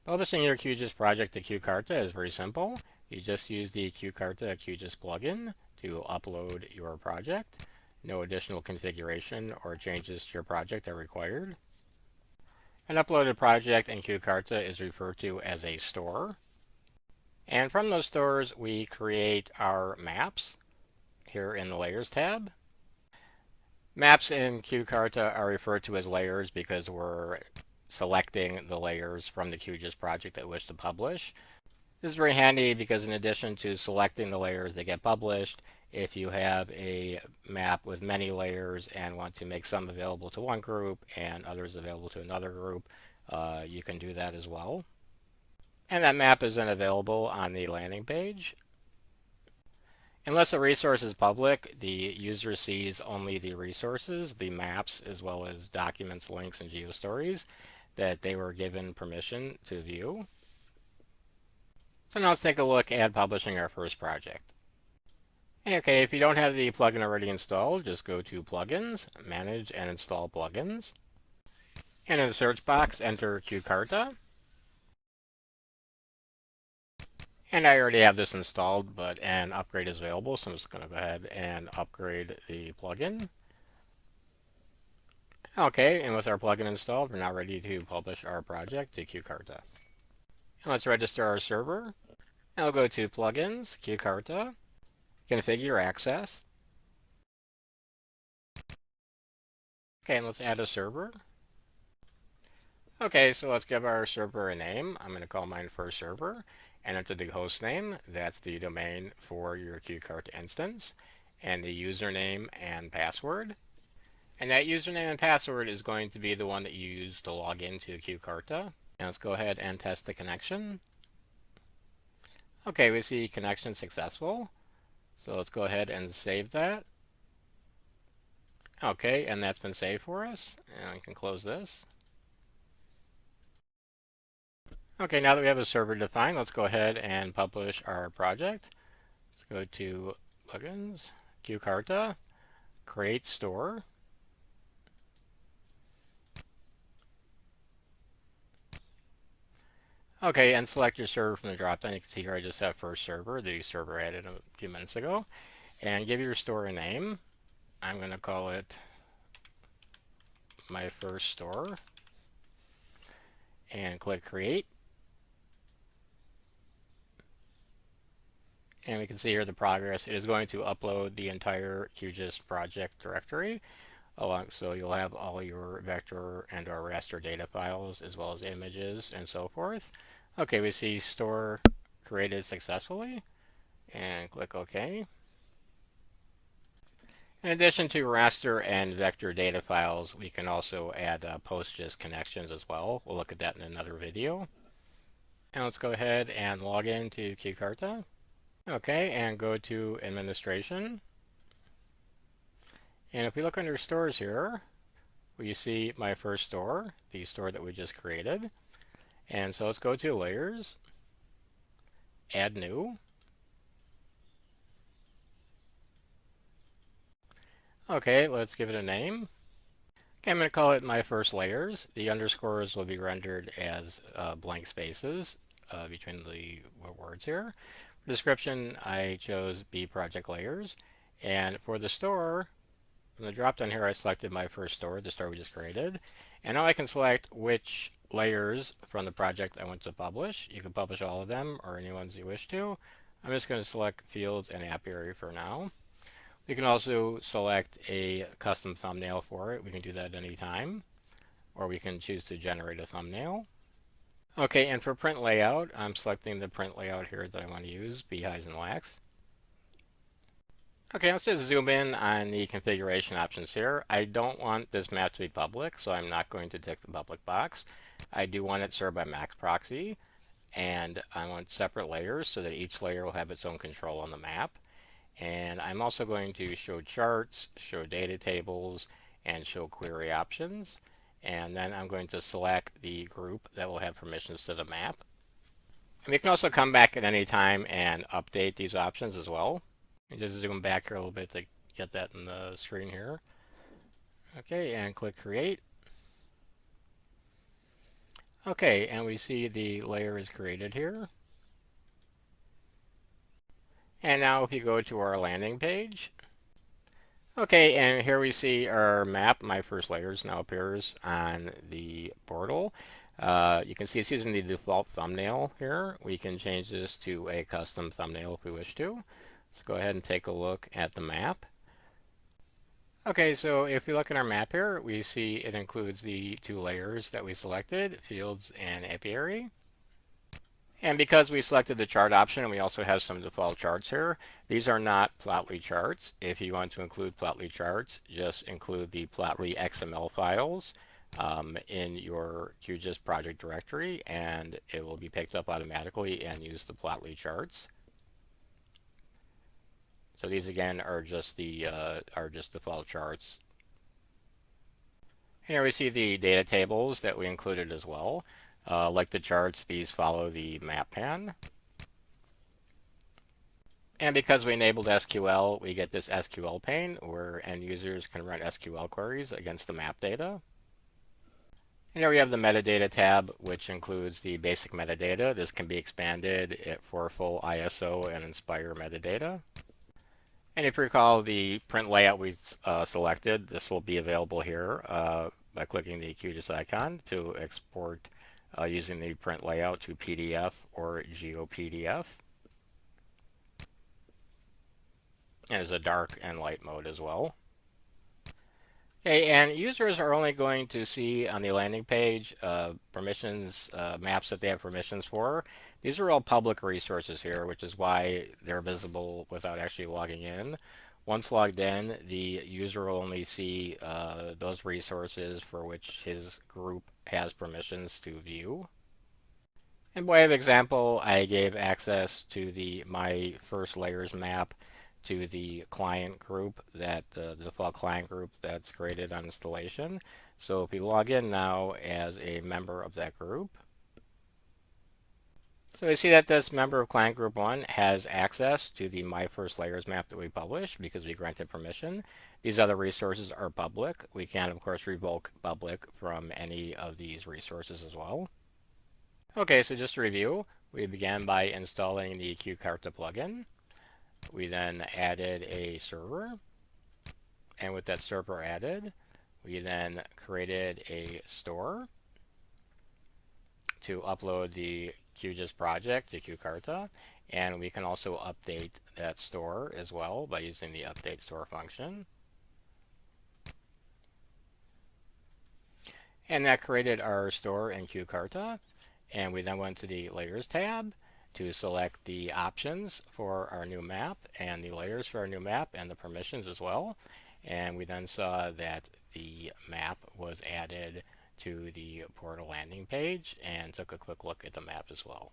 Publishing your QGIS project to QCarta is very simple. You just use the QCarta QGIS plugin to upload your project. No additional configuration or changes to your project are required. An uploaded project in QCarta is referred to as a store. And from those stores, we create our maps here in the Layers tab. Maps in QCarta are referred to as layers because we're selecting the layers from the QGIS project that we wish to publish. This is very handy because in addition to selecting the layers that get published, if you have a map with many layers and want to make some available to one group and others available to another group, you can do that as well. And that map is then available on the landing page. Unless a resource is public, the user sees only the resources, the maps, as well as documents, links, and geostories that they were given permission to view. So now let's take a look at publishing our first project. Okay, if you don't have the plugin already installed, just go to Plugins, Manage and Install Plugins. And in the search box, enter QCarta. And I already have this installed, but an upgrade is available, so I'm just going to go ahead and upgrade the plugin. Okay, and with our plugin installed, we're now ready to publish our project to QCarta. And let's register our server. And we'll go to Plugins, QCarta, Configure Access. Okay, and let's add a server. Okay, so let's give our server a name. I'm going to call mine first server and enter the host name. That's the domain for your QCarta instance, and the username and password. And that username and password is going to be the one that you use to log into QCarta. And let's go ahead and test the connection. Okay, we see connection successful. So let's go ahead and save that. Okay, and that's been saved for us. And we can close this. Okay, now that we have a server defined, let's go ahead and publish our project. Let's go to Plugins, QCarta, Create Store. Okay, and select your server from the dropdown. You can see here I just have first server, the server I added a few minutes ago. And give your store a name. I'm going to call it my first store. And click Create. And we can see here the progress. It is going to upload the entire QGIS project directory. So you'll have all your vector and or raster data files as well as images and so forth. Okay, we see store created successfully and click OK. In addition to raster and vector data files, we can also add PostGIS connections as well. We'll look at that in another video. And let's go ahead and log in to QCarta. Okay, and go to Administration. And if we look under Stores here, we see my first store, the store that we just created. And so let's go to Layers, Add New. Okay, let's give it a name. Okay, I'm going to call it My First Layers. The underscores will be rendered as blank spaces between the words here. For description, I chose B Project Layers. And for the store, from the drop-down here, I selected my first store, the store we just created. And now I can select which layers from the project I want to publish. You can publish all of them or any ones you wish to. I'm just going to select Fields and Apiary for now. We can also select a custom thumbnail for it. We can do that at any time. Or we can choose to generate a thumbnail. Okay, and for print layout, I'm selecting the print layout here that I want to use, Beehives and Wax. Okay, let's just zoom in on the configuration options here. I don't want this map to be public, so I'm not going to tick the public box. I do want it served by Max Proxy, and I want separate layers so that each layer will have its own control on the map. And I'm also going to show charts, show data tables, and show query options. And then I'm going to select the group that will have permissions to the map. And we can also come back at any time and update these options as well. And just zoom back here a little bit to get that in the screen here. Okay, and click Create. Okay, and we see the layer is created here. And now if you go to our landing page, okay, and here we see our map, My First Layers, now appears on the portal. You can see it's using the default thumbnail here. We can change this to a custom thumbnail if we wish to. Let's go ahead and take a look at the map. Okay, so if we look at our map here, we see it includes the two layers that we selected, fields and apiary. And because we selected the chart option, we also have some default charts here. These are not Plotly charts. If you want to include Plotly charts, just include the Plotly XML files in your QGIS project directory, and it will be picked up automatically and use the Plotly charts. So these again are just default charts. Here we see the data tables that we included as well. Like the charts, these follow the map pan. And because we enabled SQL, we get this SQL pane where end users can run SQL queries against the map data. And here we have the metadata tab, which includes the basic metadata. This can be expanded for full ISO and Inspire metadata. And if you recall the print layout we selected, this will be available here by clicking the QGIS icon to export using the print layout to PDF or GeoPDF. And there's a dark and light mode as well. Okay, and users are only going to see on the landing page permissions, maps that they have permissions for. These are all public resources here, which is why they're visible without actually logging in. Once logged in, the user will only see those resources for which his group has permissions to view. And by way of example, I gave access to the My First Layers map to the client group, the default client group that's created on installation. So if we log in now as a member of that group, so we see that this member of client group 1 has access to the My First Layers map that we published because we granted permission. These other resources are public. We can, of course, revoke public from any of these resources as well. Okay, so just to review, we began by installing the QCarta plugin. We then added a server, and with that server added, we then created a store to upload the QGIS project to QCarta, and we can also update that store as well by using the update store function. And that created our store in QCarta, and we then went to the Layers tab to select the options for our new map and the layers for our new map and the permissions as well. And we then saw that the map was added to the portal landing page and took a quick look at the map as well.